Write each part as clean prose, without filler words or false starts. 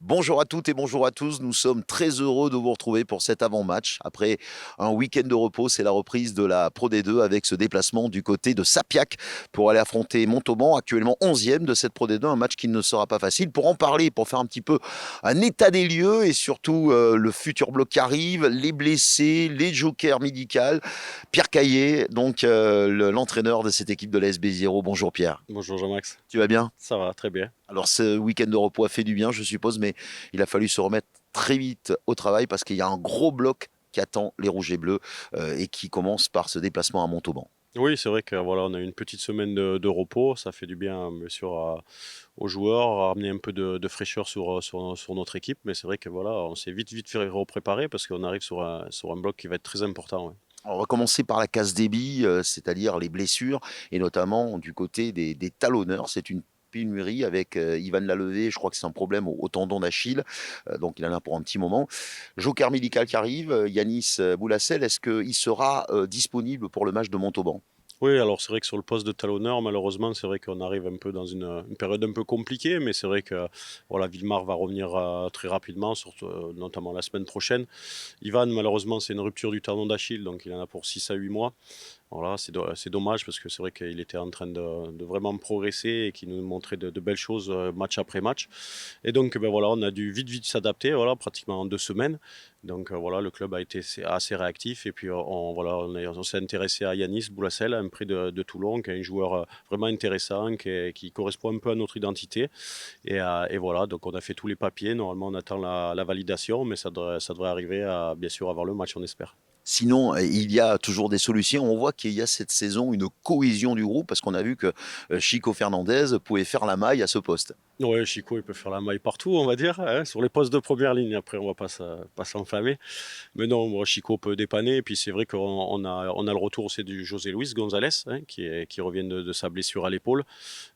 Bonjour à toutes et bonjour à tous. Nous sommes très heureux de vous retrouver pour cet avant-match. Après un week-end de repos, c'est la reprise de la Pro D2 avec ce déplacement du côté de Sapiac pour aller affronter Montauban, actuellement 11e de cette Pro D2. Un match qui ne sera pas facile. Pour en parler, pour faire un petit peu un état des lieux et surtout le futur bloc qui arrive, les blessés, les jokers médicaux. Pierre Caillé, donc l'entraîneur de cette équipe de la SB0. Bonjour Pierre. Bonjour Jean-Max, Tu vas bien? ça va très bien. Alors ce week-end de repos a fait du bien, je suppose, mais il a fallu se remettre très vite au travail parce qu'il y a un gros bloc qui attend les Rouges et Bleus et qui commence par ce déplacement à Montauban. Oui, c'est vrai que voilà, on a eu une petite semaine de repos, ça fait du bien bien sûr aux joueurs, à ramener un peu de fraîcheur sur notre équipe, mais c'est vrai que voilà, on s'est vite fait repréparer parce qu'on arrive sur un bloc qui va être très important. Ouais. On va commencer par la casse débit, c'est-à-dire les blessures, et notamment du côté des talonneurs. C'est une pénurie avec Ivan Lalevé, je crois que c'est un problème au tendon d'Achille, donc il en a pour un petit moment. Joker médical qui arrive, Yanis Boulassel, est-ce qu'il sera disponible pour le match de Montauban? Oui, alors c'est vrai que sur le poste de talonneur, malheureusement, c'est vrai qu'on arrive un peu dans une période un peu compliquée, mais c'est vrai que voilà, Villemar va revenir très rapidement, surtout, notamment la semaine prochaine. Ivan, malheureusement, c'est une rupture du tendon d'Achille, donc il en a pour 6 à 8 mois. Voilà, c'est dommage parce que c'est vrai qu'il était en train de vraiment progresser et qu'il nous montrait de belles choses match après match. Et donc ben voilà, on a dû vite s'adapter, voilà, pratiquement en 2 semaines. Donc voilà, le club a été assez réactif et puis voilà, on s'est intéressé à Yanis Boulassel, un prix de Toulon, qui est un joueur vraiment intéressant, qui correspond un peu à notre identité. Et voilà, donc on a fait tous les papiers. Normalement, on attend la validation, mais ça devrait arriver bien sûr avant le match, on espère. Sinon, il y a toujours des solutions. On voit qu'il y a cette saison une cohésion du groupe parce qu'on a vu que Chico Fernandez pouvait faire la maille à ce poste. Ouais, Chico, il peut faire la maille partout, on va dire, hein, sur les postes de première ligne. Après, on va pas s'enflammer. Mais non, moi, Chico peut dépanner. Et puis, c'est vrai qu'on a le retour aussi du José Luis González, hein, qui revient de sa blessure à l'épaule.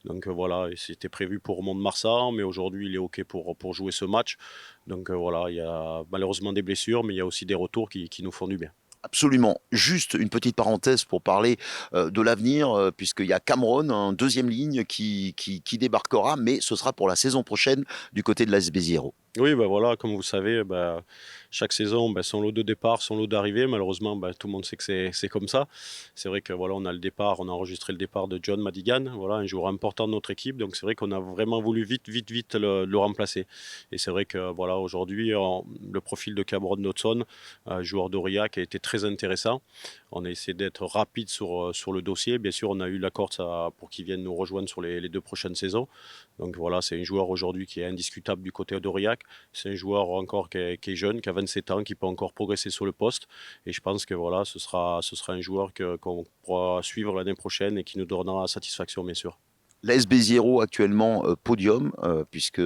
Donc voilà, c'était prévu pour Mont-de-Marsan, mais aujourd'hui, il est OK pour jouer ce match. Donc voilà, il y a malheureusement des blessures, mais il y a aussi des retours qui nous font du bien. Absolument. Juste une petite parenthèse pour parler de l'avenir, puisqu'il y a Cameron, en deuxième ligne, qui débarquera, mais ce sera pour la saison prochaine du côté de la SB0. Oui, bah voilà, comme vous savez, bah, chaque saison, bah, son lot de départ, son lot d'arrivée. Malheureusement, bah, tout le monde sait que c'est comme ça. C'est vrai que voilà, on a le départ, on a enregistré le départ de John Madigan, voilà, un joueur important de notre équipe. Donc c'est vrai qu'on a vraiment voulu vite le remplacer. Et c'est vrai que voilà, aujourd'hui, le profil de Cameron Dodson, joueur d'Aurillac, a été très intéressant. On a essayé d'être rapide sur le dossier. Bien sûr, on a eu l'accord pour qu'il vienne nous rejoindre sur les 2 prochaines saisons. Donc voilà, c'est un joueur aujourd'hui qui est indiscutable du côté d'Aurillac. C'est un joueur encore qui est jeune, qui a 27 ans, qui peut encore progresser sur le poste. Et je pense que voilà, ce sera un joueur qu'on pourra suivre l'année prochaine et qui nous donnera satisfaction, bien sûr. L'AS Béziero actuellement podium, puisque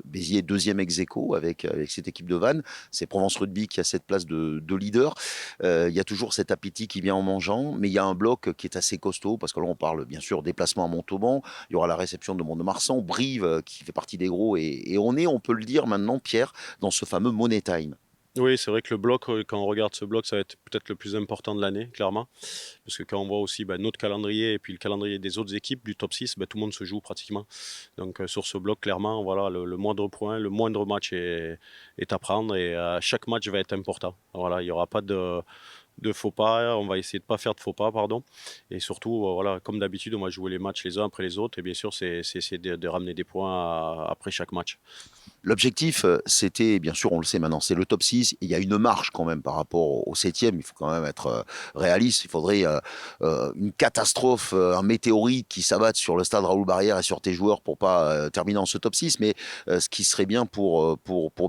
Béziers est deuxième ex aequo avec cette équipe de Vannes. C'est Provence Rugby qui a cette place de leader. Il y a toujours cet appétit qui vient en mangeant, mais il y a un bloc qui est assez costaud, parce que là on parle bien sûr déplacement à Montauban, il y aura la réception de Mont-de-Marsan, Brive qui fait partie des gros, et on est, on peut le dire maintenant, Pierre, dans ce fameux Money Time. Oui, c'est vrai que le bloc, quand on regarde ce bloc, ça va être peut-être le plus important de l'année, clairement. Parce que quand on voit aussi notre calendrier et puis le calendrier des autres équipes du top 6, tout le monde se joue pratiquement. Donc sur ce bloc, clairement, voilà, le moindre point, le moindre match est à prendre et chaque match va être important. Voilà, il n'y aura pas de faux pas, on va essayer de ne pas faire de faux pas, pardon. Et surtout, voilà, comme d'habitude, on va jouer les matchs les uns après les autres. Et bien sûr, c'est essayer de ramener des points après chaque match. L'objectif, c'était, bien sûr, on le sait maintenant, c'est le top 6. Il y a une marge quand même par rapport au septième. Il faut quand même être réaliste. Il faudrait une catastrophe, un météorite qui s'abatte sur le stade Raoul Barrière et sur tes joueurs pour pas terminer en ce top 6. Mais ce qui serait bien pour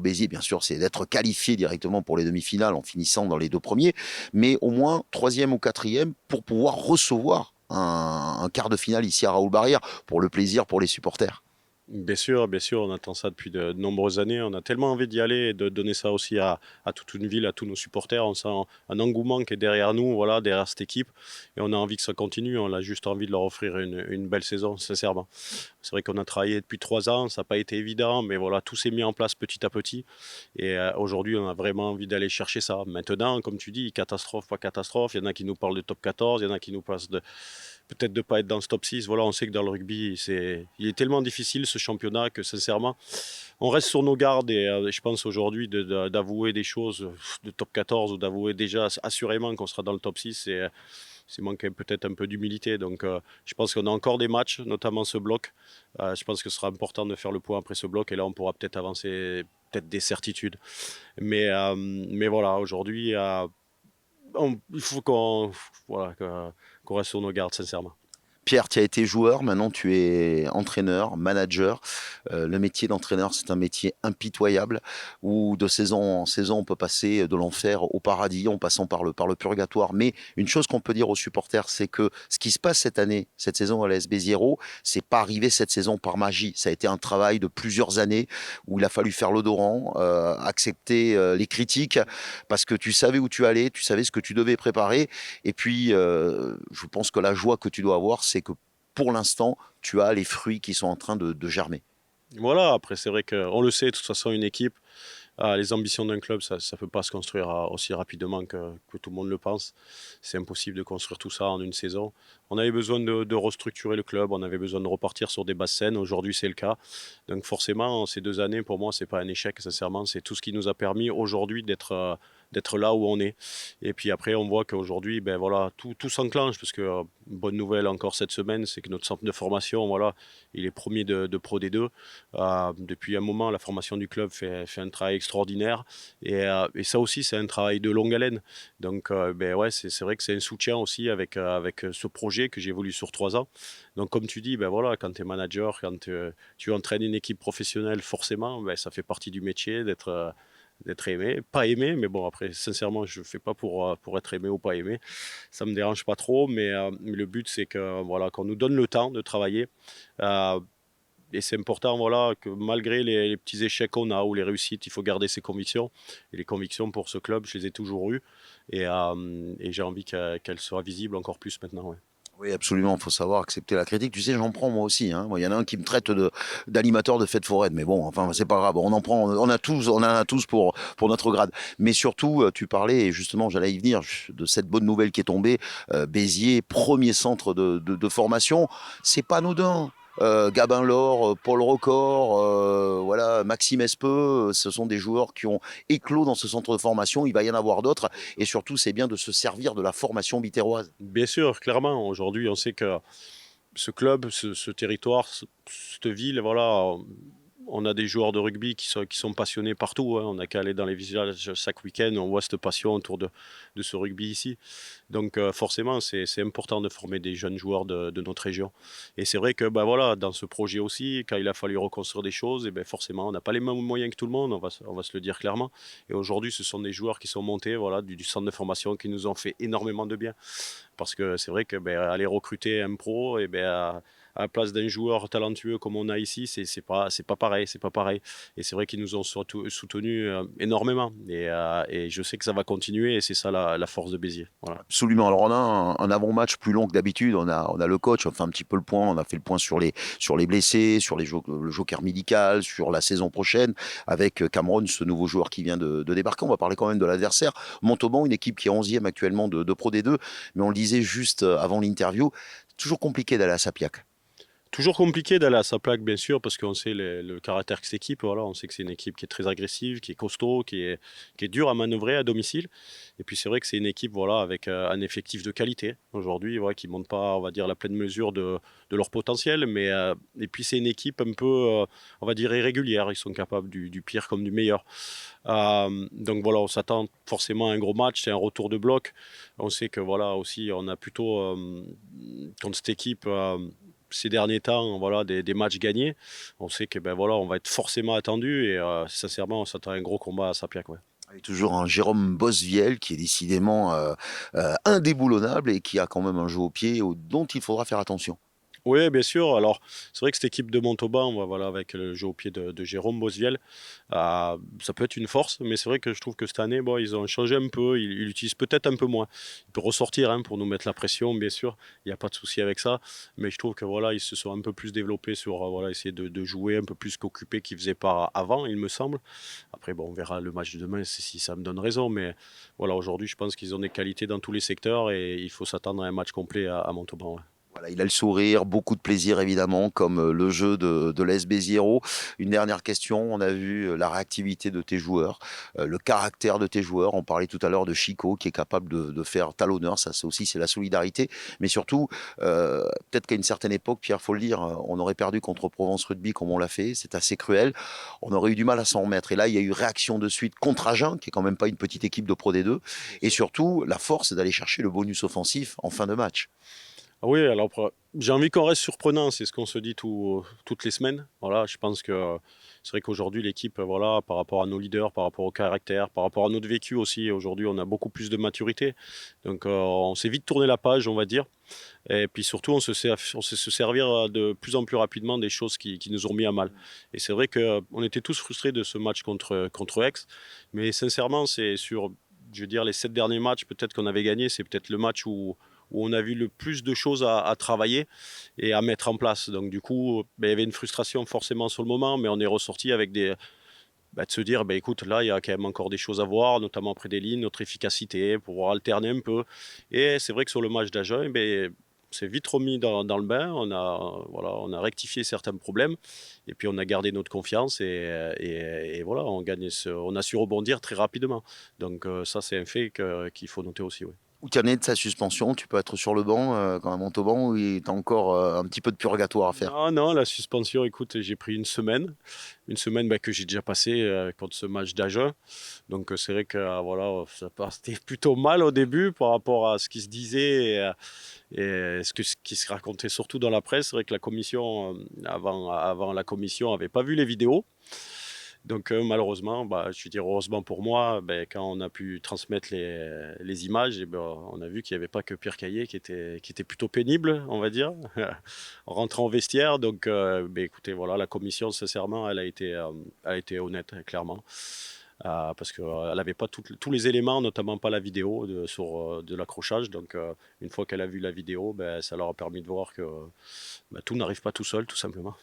Béziers, bien sûr, c'est d'être qualifié directement pour les demi-finales en finissant dans les deux premiers. Mais au moins troisième ou quatrième pour pouvoir recevoir un quart de finale ici à Raoul Barrière pour le plaisir pour les supporters. Bien sûr, on attend ça depuis de nombreuses années. On a tellement envie d'y aller et de donner ça aussi à toute une ville, à tous nos supporters. On sent un engouement qui est derrière nous, voilà, derrière cette équipe. Et on a envie que ça continue. On a juste envie de leur offrir une belle saison, sincèrement. C'est vrai qu'on a travaillé depuis 3 ans, ça n'a pas été évident, mais voilà, tout s'est mis en place petit à petit. Et aujourd'hui, on a vraiment envie d'aller chercher ça. Maintenant, comme tu dis, catastrophe, pas catastrophe. Il y en a qui nous parlent de top 14, il y en a qui nous parlent peut-être de ne pas être dans ce top 6. Voilà, on sait que dans le rugby, il est tellement difficile ce championnat que sincèrement, on reste sur nos gardes et je pense aujourd'hui d'avouer des choses de top 14 ou d'avouer déjà assurément qu'on sera dans le top 6, c'est manquer peut-être un peu d'humilité. Donc je pense qu'on a encore des matchs, notamment ce bloc. Je pense que ce sera important de faire le point après ce bloc et là on pourra peut-être avancer peut-être des certitudes. Mais voilà, aujourd'hui, il faut voilà, qu'on reste sur nos gardes, sincèrement. Pierre, tu as été joueur, maintenant tu es entraîneur, manager. Le métier d'entraîneur, c'est un métier impitoyable où de saison en saison, on peut passer de l'enfer au paradis en passant par le purgatoire. Mais une chose qu'on peut dire aux supporters, c'est que ce qui se passe cette année, cette saison à l'AS Béziero, c'est pas arrivé cette saison par magie. Ça a été un travail de plusieurs années où il a fallu faire l'odorant, accepter les critiques parce que tu savais où tu allais, tu savais ce que tu devais préparer. Et puis, je pense que la joie que tu dois avoir, c'est que pour l'instant, tu as les fruits qui sont en train de germer. Voilà, après c'est vrai qu'on le sait, de toute façon, une équipe, les ambitions d'un club, ça ne peut pas se construire aussi rapidement que tout le monde le pense. C'est impossible de construire tout ça en une saison. On avait besoin de restructurer le club, on avait besoin de repartir sur des bases saines. Aujourd'hui, c'est le cas. Donc forcément, ces 2 années, pour moi, c'est pas un échec, sincèrement. C'est tout ce qui nous a permis aujourd'hui d'être là où on est. Et puis après, on voit qu'aujourd'hui, ben voilà, tout s'enclenche parce que bonne nouvelle encore cette semaine, c'est que notre centre de formation, voilà, il est premier de Pro D2. Depuis un moment, la formation du club fait un travail extraordinaire et ça aussi, c'est un travail de longue haleine. Donc, ben ouais, c'est vrai que c'est un soutien aussi avec ce projet que j'ai voulu sur 3 ans. Donc, comme tu dis, ben voilà, quand tu es manager, quand tu entraînes une équipe professionnelle, forcément, ben, ça fait partie du métier d'être aimé. Pas aimé, mais bon, après, sincèrement, je ne fais pas pour être aimé ou pas aimé. Ça ne me dérange pas trop, mais le but, c'est que voilà, qu'on nous donne le temps de travailler. Euh, et c'est important, voilà, que malgré les petits échecs qu'on a ou les réussites, il faut garder ses convictions. Et les convictions pour ce club, je les ai toujours eues. Et j'ai envie qu'elles soient visibles encore plus maintenant. Ouais. Oui, absolument. Il faut savoir accepter la critique. Tu sais, j'en prends moi aussi. Hein. Moi, il y en a un qui me traite d'animateur de fête foraine. Mais bon, enfin, c'est pas grave. On en prend. On en a tous pour notre grade. Mais surtout, tu parlais, et justement, j'allais y venir, de cette bonne nouvelle qui est tombée. Béziers, premier centre de formation. C'est pas anodin. Gabin Laure, Paul Rocor, voilà, Maxime Espeux, ce sont des joueurs qui ont éclos dans ce centre de formation. Il va y en avoir d'autres. Et surtout, c'est bien de se servir de la formation bitéroise. Bien sûr, clairement, aujourd'hui, on sait que ce club, ce territoire, cette ville, voilà, on a des joueurs de rugby qui sont passionnés partout. Hein. On n'a qu'à aller dans les villages chaque week-end, on voit cette passion autour de ce rugby ici. Donc forcément, c'est important de former des jeunes joueurs de notre région. Et c'est vrai que bah, voilà, dans ce projet aussi, quand il a fallu reconstruire des choses, et ben forcément, on n'a pas les mêmes moyens que tout le monde, on va se le dire clairement. Et aujourd'hui, ce sont des joueurs qui sont montés voilà, du centre de formation qui nous ont fait énormément de bien. Parce que c'est vrai que ben, aller recruter un pro, et ben, à la place d'un joueur talentueux comme on a ici, c'est pas pareil, c'est pas pareil. Et c'est vrai qu'ils nous ont soutenus énormément. Et je sais que ça va continuer et c'est ça la force de Béziers. Voilà. Absolument. Alors on a un avant-match plus long que d'habitude. On a le coach, on fait un petit peu le point. On a fait le point sur les blessés, sur le joker médical, sur la saison prochaine, avec Cameron, ce nouveau joueur qui vient de débarquer. On va parler quand même de l'adversaire. Montauban, une équipe qui est 11e actuellement de Pro D2. Mais on le disait juste avant l'interview, toujours compliqué d'aller à Sapiac. Toujours compliqué d'aller à sa plaque, bien sûr, parce qu'on sait le caractère que cette équipe. Voilà, on sait que c'est une équipe qui est très agressive, qui est costaud, qui est dure à manœuvrer à domicile. Et puis c'est vrai que c'est une équipe voilà, avec un effectif de qualité aujourd'hui, voilà, qui ne monte pas, on va dire, la pleine mesure de leur potentiel. Et puis c'est une équipe un peu, on va dire, irrégulière. Ils sont capables du pire comme du meilleur. Donc voilà, on s'attend forcément à un gros match, c'est un retour de bloc. On sait que voilà aussi, on a plutôt contre cette équipe. Ces derniers temps, voilà, des matchs gagnés, on sait que ben voilà, on va être forcément attendu et sincèrement, on s'attend à un gros combat à Sapiac. Ouais. Il y a toujours un Jérôme Bosviel qui est décidément indéboulonnable et qui a quand même un jeu au pied dont il faudra faire attention. Oui, bien sûr. Alors, c'est vrai que cette équipe de Montauban, voilà, avec le jeu au pied de Jérôme Bosviel, ça peut être une force, mais c'est vrai que je trouve que cette année, bon, ils ont changé un peu, ils l'utilisent peut-être un peu moins. Il peut ressortir hein, pour nous mettre la pression, bien sûr, il n'y a pas de souci avec ça, mais je trouve que voilà, ils se sont un peu plus développés sur voilà, essayer de jouer un peu plus qu'occupés qu'ils faisaient pas avant, il me semble. Après, bon, on verra le match de demain si ça me donne raison, mais voilà, aujourd'hui, je pense qu'ils ont des qualités dans tous les secteurs et il faut s'attendre à un match complet à Montauban. Ouais. Voilà, il a le sourire, beaucoup de plaisir évidemment, comme le jeu de l'AS Béziero. Une dernière question, on a vu la réactivité de tes joueurs, le caractère de tes joueurs. On parlait tout à l'heure de Chico qui est capable de faire talonneur, ça c'est aussi c'est la solidarité. Mais surtout, peut-être qu'à une certaine époque, Pierre, faut le dire, on aurait perdu contre Provence Rugby comme on l'a fait, c'est assez cruel. On aurait eu du mal à s'en remettre. Et là, il y a eu réaction de suite contre Agen, qui est quand même pas une petite équipe de Pro D2. Bien Et sûr. surtout, la force d'aller chercher le bonus offensif en fin de match. Ah oui, alors j'ai envie qu'on reste surprenant, c'est ce qu'on se dit toutes les semaines. Voilà, je pense que c'est vrai qu'aujourd'hui l'équipe, voilà, par rapport à nos leaders, par rapport au caractère, par rapport à notre vécu aussi, aujourd'hui on a beaucoup plus de maturité. Donc on s'est vite tourné la page, on va dire. Et puis surtout on sait se servir de plus en plus rapidement des choses qui nous ont mis à mal. Et c'est vrai qu'on était tous frustrés de ce match contre Aix, mais sincèrement c'est sur, je veux dire, les 7 derniers matchs peut-être qu'on avait gagné, c'est peut-être le match où on a vu le plus de choses à travailler et à mettre en place. Donc du coup, ben, il y avait une frustration forcément sur le moment, mais on est ressorti avec de se dire, ben, écoute, là, il y a quand même encore des choses à voir, notamment près des lignes, notre efficacité, pouvoir alterner un peu. Et c'est vrai que sur le match d'Agen, ben, on s'est vite remis dans le bain, on a rectifié certains problèmes, et puis on a gardé notre confiance, et voilà, on a su rebondir très rapidement. Donc ça, c'est un fait qu'il faut noter aussi, oui. Où tu en es de sa suspension? Tu peux être sur le banc quand même monte au banc ou il est encore un petit peu de purgatoire à faire? Non, non, la suspension, écoute, j'ai pris une semaine bah, que j'ai déjà passée contre ce match d'Agen. Donc c'est vrai que voilà, ça partait plutôt mal au début par rapport à ce qui se disait ce qui se racontait surtout dans la presse. C'est vrai que la commission, avant la commission, n'avait pas vu les vidéos. Donc malheureusement, bah, je veux dire heureusement pour moi, ben, quand on a pu transmettre les images, et ben, on a vu qu'il n'y avait pas que Pierre Caillé qui était plutôt pénible, on va dire, en rentrant au vestiaire. Donc ben, écoutez, voilà, la commission, sincèrement, elle a été honnête, clairement. Parce qu'elle n'avait pas tous les éléments, notamment pas la vidéo de l'accrochage. Donc une fois qu'elle a vu la vidéo, ben, ça leur a permis de voir que ben, tout n'arrive pas tout seul, tout simplement.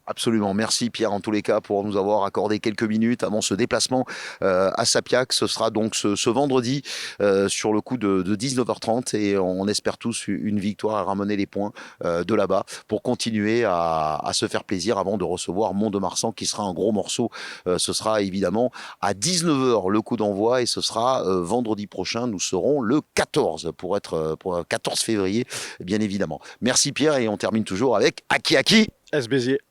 Absolument. Merci Pierre en tous les cas pour nous avoir accordé quelques minutes avant ce déplacement à Sapiac. Ce sera donc ce vendredi sur le coup de 19h30 et on espère tous une victoire à ramener les points de là-bas pour continuer à se faire plaisir avant de recevoir Mont-de-Marsan qui sera un gros morceau. Ce sera évidemment à 19h le coup d'envoi et ce sera vendredi prochain. Nous serons le 14 pour 14 février bien évidemment. Merci Pierre et on termine toujours avec Aki Aki. S. Béziers.